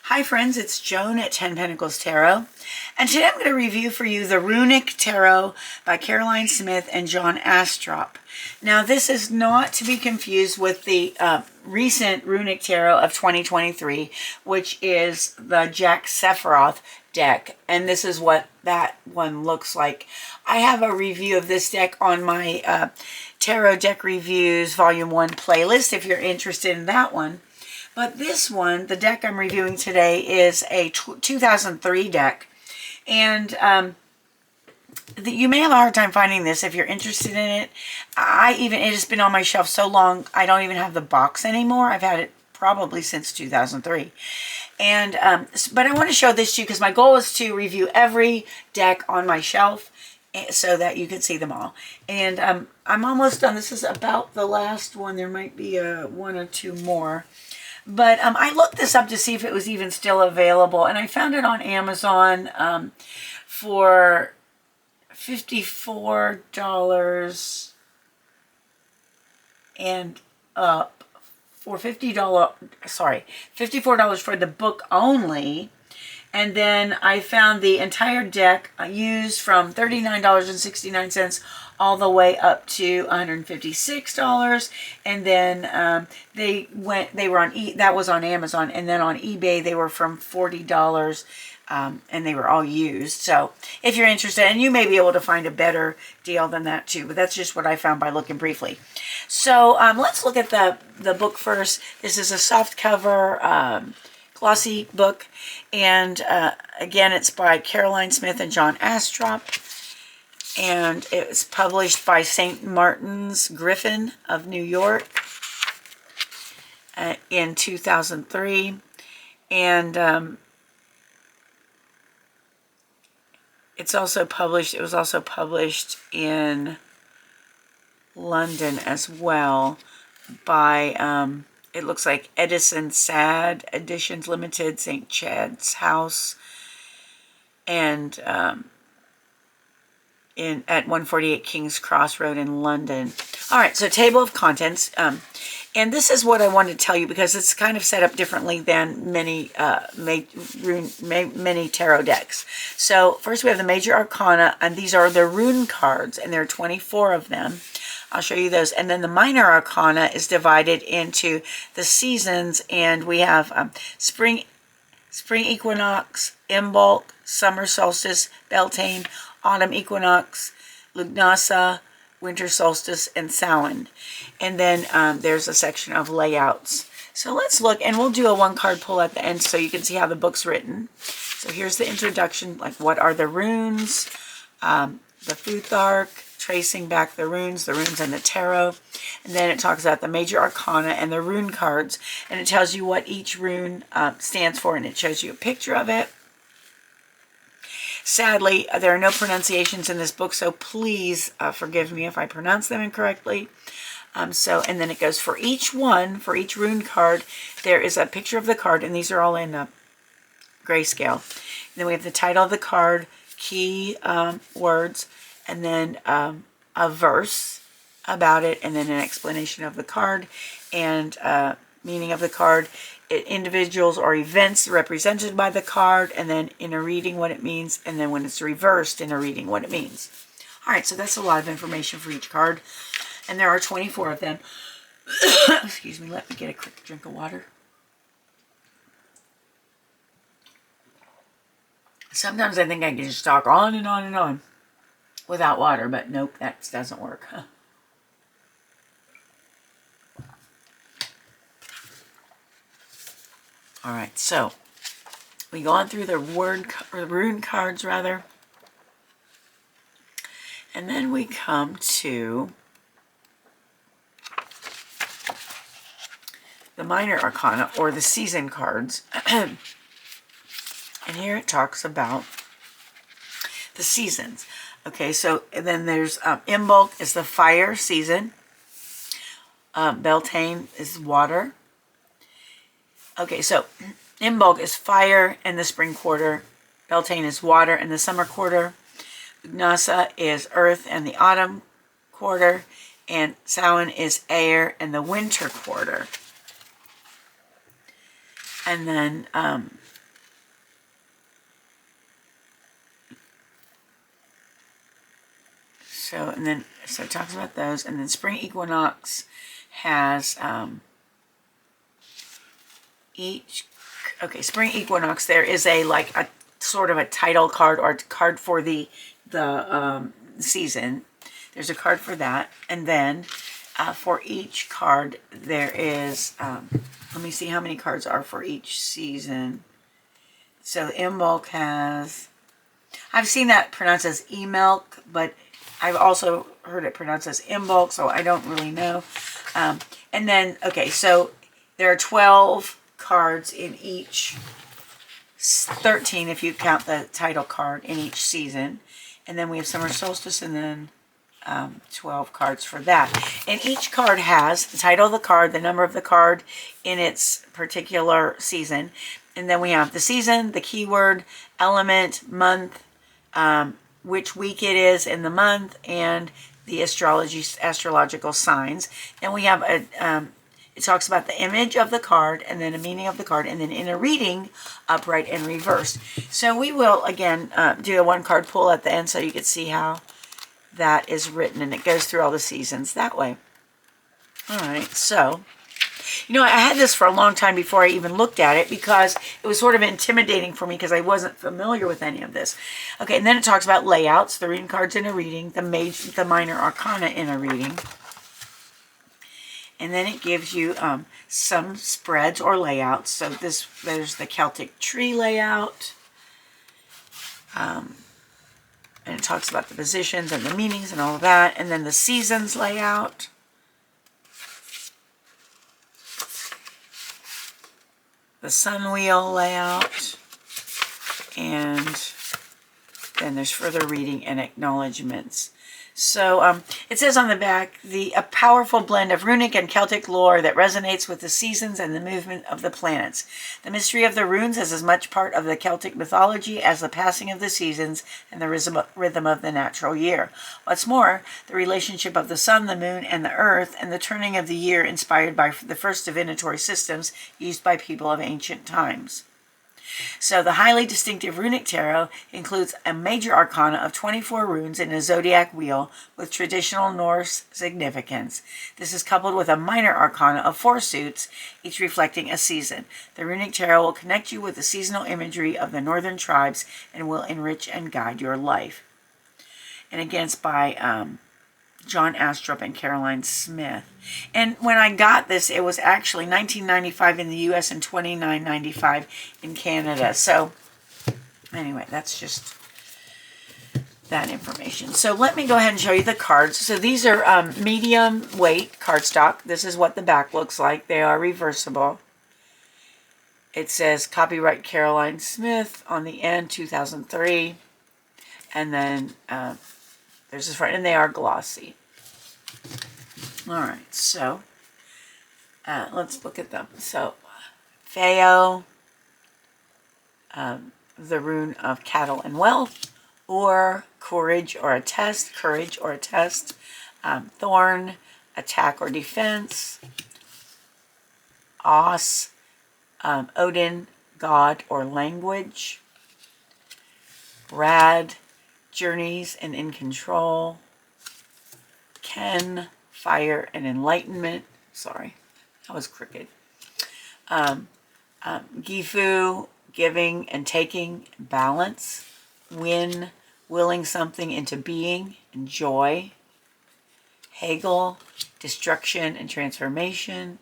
Hi friends, it's Joan at 10 Pentacles Tarot, and today I'm going to review for you the Runic Tarot by Caroline Smith and John Astrop. Now this is not to be confused with the recent Runic Tarot of 2023, which is the Jack Sephiroth deck, and this is what that one looks like. I have a review of this deck on my Tarot Deck Reviews Volume 1 playlist if you're interested in that one. But this one, the deck I'm reviewing today, is a 2003 deck. And you may have a hard time finding this if you're interested in it. It has been on my shelf so long, I don't even have the box anymore. I've had it probably since 2003. And, but I want to show this to you because my goal is to review every deck on my shelf so that you can see them all. And I'm almost done. This is about the last one. There might be one or two more. But I looked this up to see if it was even still available, and I found it on Amazon for $54 and up. For $54 for the book only. And then I found the entire deck used from $39.69 all the way up to $156. And then that was on Amazon, and then on eBay they were from $40, and they were all used. So if you're interested, and you may be able to find a better deal than that too, but that's just what I found by looking briefly. So let's look at the book first. This is a soft cover glossy book, and again, it's by Caroline Smith and John Astrop, and it was published by St. Martin's Griffin of New York in 2003, and it was also published in London as well by it looks like Edison Sad Editions Limited, St. Chad's House, and at 148 King's Cross Road in London. All right, so table of contents, and this is what I want to tell you because it's kind of set up differently than many tarot decks. So first we have the major arcana, and these are the rune cards, and there are 24 of them. I'll show you those. And then the minor arcana is divided into the seasons, and we have spring equinox, Imbolc, summer solstice, Beltane, autumn equinox, Lugnasa, winter solstice, and Samhain. And then there's a section of layouts. So let's look, and we'll do a one card pull at the end so you can see how the book's written. So here's the introduction, like what are the runes, the Futhark, tracing back the runes and the tarot. And then it talks about the major arcana and the rune cards, and it tells you what each rune stands for, and it shows you a picture of it. Sadly, there are no pronunciations in this book, so please forgive me if I pronounce them incorrectly. And then it goes for each rune card, there is a picture of the card, and these are all in grayscale. And then we have the title of the card, key words, and then a verse about it, and then an explanation of the card, and meaning of the card, individuals or events represented by the card, and then in a reading what it means, and then when it's reversed in a reading what it means. All right, so that's a lot of information for each card, and there are 24 of them. Excuse me, let me get a quick drink of water. Sometimes I think I can just talk on and on and on without water, but nope, that doesn't work. All right, so we go on through the rune cards, rather, and then we come to the minor arcana, or the season cards. And here it talks about the seasons. Okay, so and then there's Imbolc is the fire season. Beltane is water. Okay, so Imbolc is fire in the spring quarter. Beltane is water in the summer quarter. Lugnasa is earth in the autumn quarter. And Samhain is air in the winter quarter. And then and then, so it talks about those. And then spring equinox has spring equinox, there is a, like a sort of a title card or a card for the season. There's a card for that. And then for each card, there is, let me see how many cards are for each season. So Imbolc has, I've seen that pronounced as E-Milk, but I've also heard it pronounced as Imbolc, so I don't really know. And then, okay, so there are 12 cards in each, 13 if you count the title card in each season. And then we have summer solstice, and then 12 cards for that. And each card has the title of the card, the number of the card in its particular season. And then we have the season, the keyword, element, month, which week it is in the month, and the astrological signs. And we have it talks about the image of the card, and then a meaning of the card, and then in a reading, upright and reversed. So we will, again, do a one card pull at the end so you can see how that is written, and it goes through all the seasons that way. All right, so, you know, I had this for a long time before I even looked at it, because it was sort of intimidating for me because I wasn't familiar with any of this. Okay, and then it talks about layouts, the reading cards in a reading, the minor arcana in a reading. And then it gives you some spreads or layouts. So there's the Celtic tree layout. And it talks about the positions and the meanings and all of that. And then the seasons layout. The sun wheel layout. And then there's further reading and acknowledgments. So it says on the back, a powerful blend of runic and Celtic lore that resonates with the seasons and the movement of the planets. The mystery of the runes is as much part of the Celtic mythology as the passing of the seasons and the rhythm of the natural year. What's more, the relationship of the sun, the moon, and the earth, and the turning of the year inspired by the first divinatory systems used by people of ancient times. So the highly distinctive Runic Tarot includes a major arcana of 24 runes in a zodiac wheel with traditional Norse significance. This is coupled with a minor arcana of 4 suits, each reflecting a season. The Runic Tarot will connect you with the seasonal imagery of the northern tribes and will enrich and guide your life. And again, it's by John Astrop and Caroline Smith. And when I got this, it was actually $19.95 in the U.S. and $29.95 in Canada. So anyway, that's just that information. So let me go ahead and show you the cards. So these are medium weight cardstock. This is what the back looks like. They are reversible. It says copyright Caroline Smith on the end, 2003. And then there's this front, and they are glossy. All right, so let's look at them. So, Feo, the rune of cattle and wealth, or courage or a test, thorn, attack or defense, os, Odin, god or language, rad, journeys and in control, Ken, fire and enlightenment. Sorry, that was crooked. Gifu, giving and taking, balance. Win, willing something into being and joy. Hegel, destruction and transformation.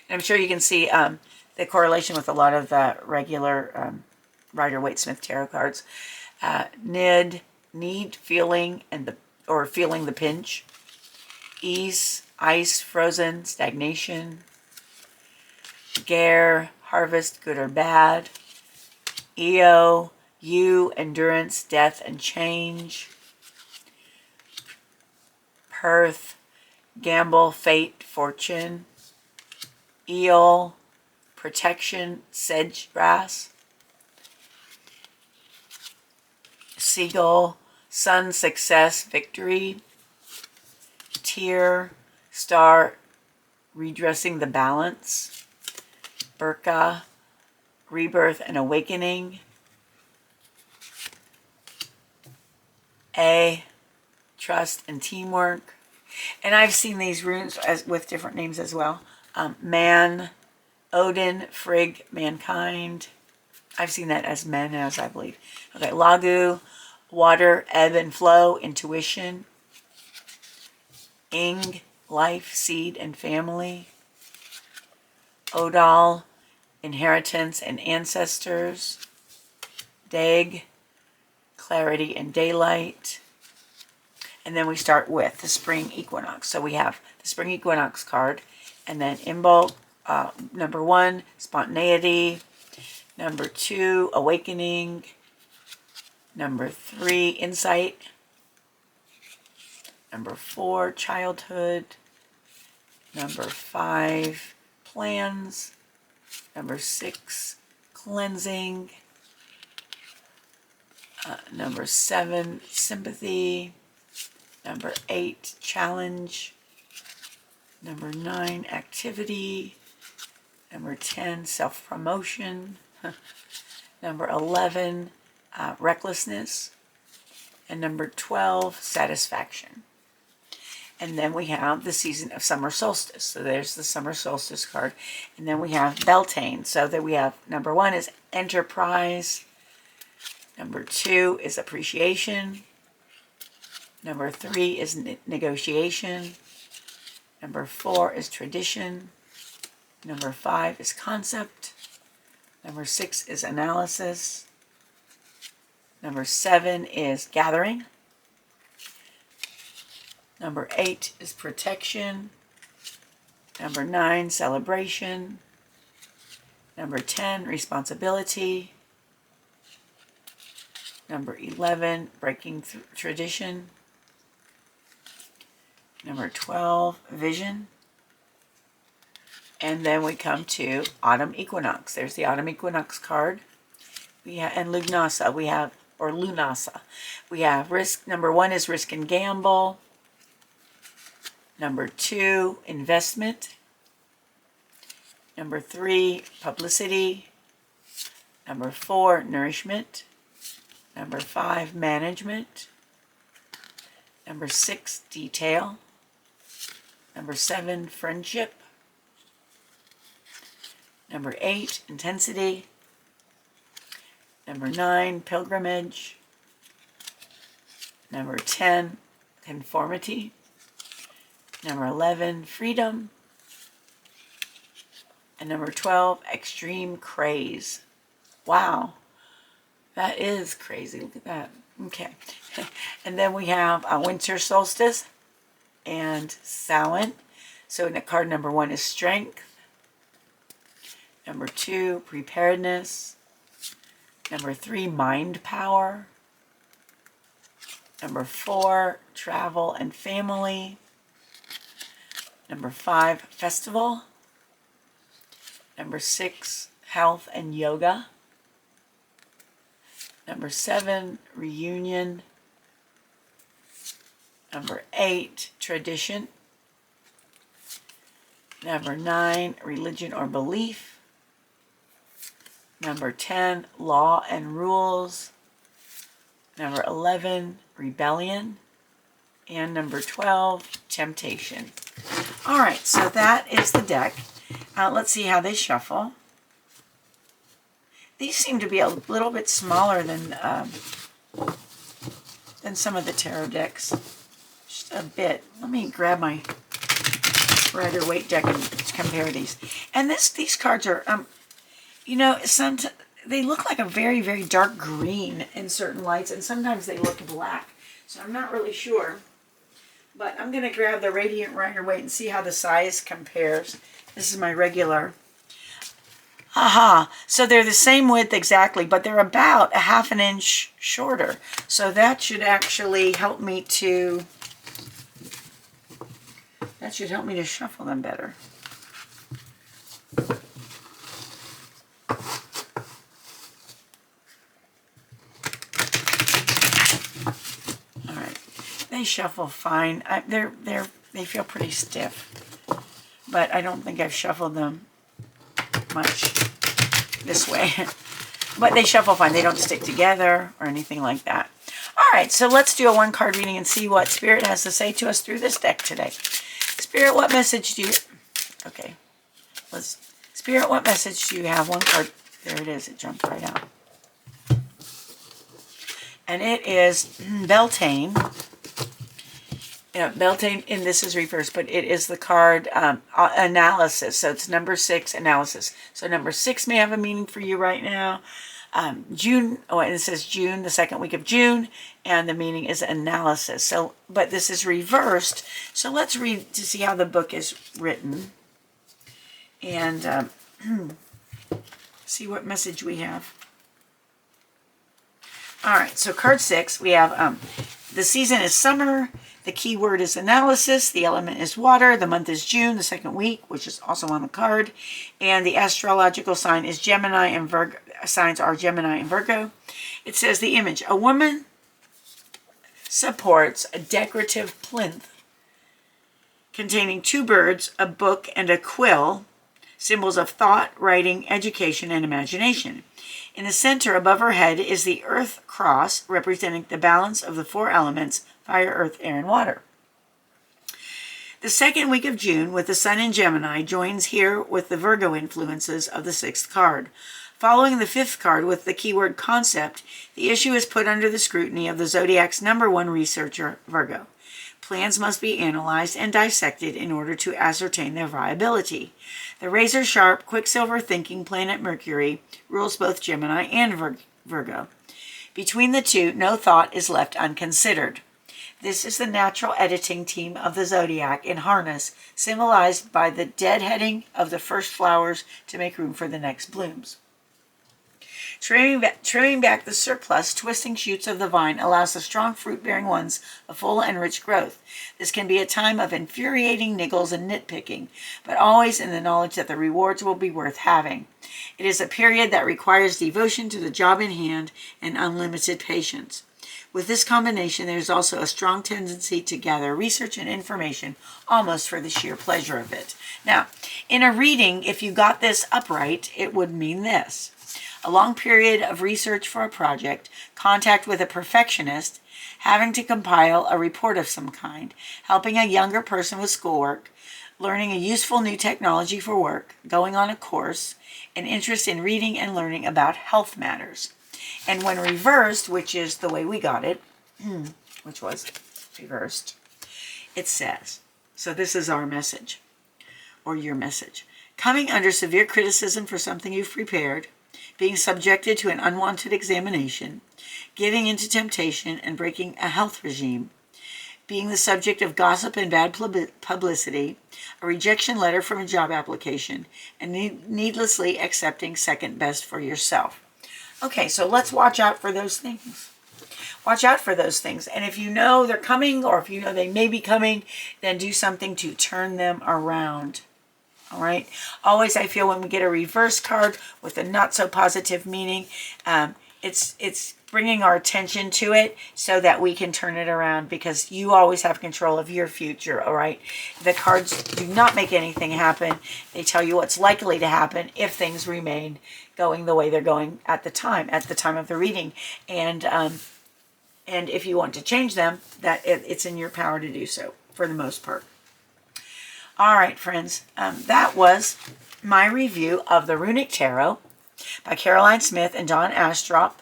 And I'm sure you can see the correlation with a lot of the regular Rider-Waite-Smith tarot cards. Nid, need, feeling, and feeling the pinch. Ease, ice, frozen, stagnation. Gare, harvest, good or bad. Eo, you, endurance, death, and change. Perth, gamble, fate, fortune. Eel, protection, sedge grass. Seagull, sun, success, victory. Tear, star, redressing the balance. Burka, rebirth and awakening. A, trust, and teamwork. And I've seen these runes with different names as well. Man, Odin, Frigg, mankind. I've seen that as Menas, I believe. Okay, Lagu, water, ebb and flow, intuition. Ing, life, seed, and family. Odal, inheritance and ancestors. Dag, clarity and daylight. And then we start with the spring equinox. So we have the spring equinox card, and then Imbolc, number 1, spontaneity. Number 2, awakening. Number 3, insight. Number 4, childhood. Number 5, plans. Number 6, cleansing. Number 7, sympathy. Number 8, challenge. Number 9, activity. Number 10, self-promotion. Number 11, recklessness. And number 12, satisfaction. And then we have the season of summer solstice. So there's the summer solstice card. And then we have Beltane. So that we have number 1 is enterprise. Number 2 is appreciation. Number 3 is negotiation. Number 4 is tradition. Number 5 is concept. Number 6 is analysis. Number 7 is gathering. Number 8 is protection. Number 9, celebration. Number 10, responsibility. Number 11, breaking tradition. Number 12, vision. And then we come to autumn equinox. There's the autumn equinox card. And Lugnasa, or Lunasa. We have risk. Number 1 is risk and gamble. Number 2, investment. Number 3, publicity. Number 4, nourishment. Number 5, management. Number 6, detail. Number 7, friendship. Number 8, intensity. Number 9, pilgrimage. Number 10, conformity. Number 11, freedom. And number 12, extreme craze. Wow. That is crazy. Look at that. Okay. And then we have a winter solstice and Samhain. So card number 1 is strength. Number 2, preparedness. Number 3, mind power. Number 4, travel and family. Number 5, festival. Number 6, health and yoga. Number 7, reunion. Number 8, tradition. Number 9, religion or belief. Number 10, law and rules. Number 11, rebellion. And number 12, temptation. All right, so that is the deck. Let's see how they shuffle. These seem to be a little bit smaller than some of the tarot decks. Just a bit. Let me grab my Rider-Waite deck and compare these. And these cards are, you know, they look like a very, very dark green in certain lights, and sometimes they look black. So I'm not really sure. But I'm going to grab the Radiant Rider-Waite and see how the size compares. This is my regular. Aha, so they're the same width exactly, but they're about a ½ an inch shorter. So that should actually help me to, shuffle them better. All right, they shuffle fine. They feel pretty stiff, but I don't think I've shuffled them much this way. But they shuffle fine. They don't stick together or anything like that. All right, so let's do a one-card reading and see what Spirit has to say to us through this deck today. Spirit, what message do you... Okay. Spirit, what message do you have? One card. There it is. It jumped right out. And it is Beltane. Beltane, and this is reversed, but it is the card analysis. So it's number 6, analysis. So number 6 may have a meaning for you right now. June, and it says June, the second week of June, and the meaning is analysis. So, but this is reversed. So let's read to see how the book is written. And see what message we have. All right, so card 6, we have the season is summer. The key word is analysis. The element is water. The month is June, the second week, which is also on the card. And the astrological sign is Gemini, and Virgo. Signs are Gemini and Virgo. It says the image. A woman supports a decorative plinth containing 2 birds, a book, and a quill, symbols of thought, writing, education, and imagination. In the center above her head is the earth cross, representing the balance of the 4 elements, fire, earth, air, and water. The second week of June, with the sun in Gemini, joins here with the Virgo influences of the 6th card. Following the 5th card with the keyword concept, the issue is put under the scrutiny of the zodiac's number 1 researcher, Virgo. Plans must be analyzed and dissected in order to ascertain their viability. The razor-sharp, quicksilver-thinking planet Mercury rules both Gemini and Virgo. Between the two, no thought is left unconsidered. This is the natural editing team of the zodiac in harness, symbolized by the deadheading of the first flowers to make room for the next blooms. Trimming back the surplus, twisting shoots of the vine allows the strong fruit-bearing ones a full and rich growth. This can be a time of infuriating niggles and nitpicking, but always in the knowledge that the rewards will be worth having. It is a period that requires devotion to the job in hand and unlimited patience. With this combination, there is also a strong tendency to gather research and information almost for the sheer pleasure of it. Now, in a reading, if you got this upright, it would mean this. A long period of research for a project, contact with a perfectionist, having to compile a report of some kind, helping a younger person with schoolwork, learning a useful new technology for work, going on a course, an interest in reading and learning about health matters. And when reversed, which is the way we got it, which was reversed, it says, so this is our message, or your message, coming under severe criticism for something you've prepared, being subjected to an unwanted examination, giving into temptation and breaking a health regime, being the subject of gossip and bad publicity, a rejection letter from a job application, and needlessly accepting second best for yourself. Okay, so let's watch out for those things. Watch out for those things. And if you know they're coming, or if you know they may be coming, then do something to turn them around. All right. Always, I feel when we get a reverse card with a not so positive meaning, it's bringing our attention to it so that we can turn it around, because you always have control of your future. All right. The cards do not make anything happen. They tell you what's likely to happen if things remain going the way they're going at the time of the reading. And if you want to change them, it's in your power to do so for the most part. All right, friends, that was my review of the Runic Tarot by Caroline Smith and John Astrop.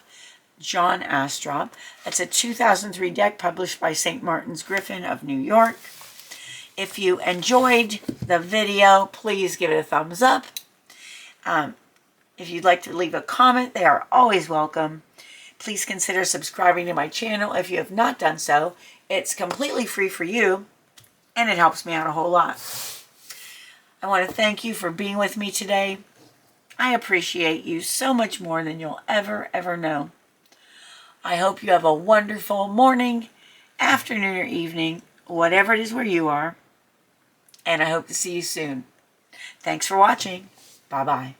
That's a 2003 deck published by St. Martin's Griffin of New York. If you enjoyed the video, please give it a thumbs up. If you'd like to leave a comment, they are always welcome. Please consider subscribing to my channel if you have not done so. It's completely free for you, and it helps me out a whole lot. I want to thank you for being with me today. I appreciate you so much more than you'll ever know. I hope you have a wonderful morning, afternoon, or evening, whatever it is where you are. And I hope to see you soon. Thanks for watching. Bye-bye.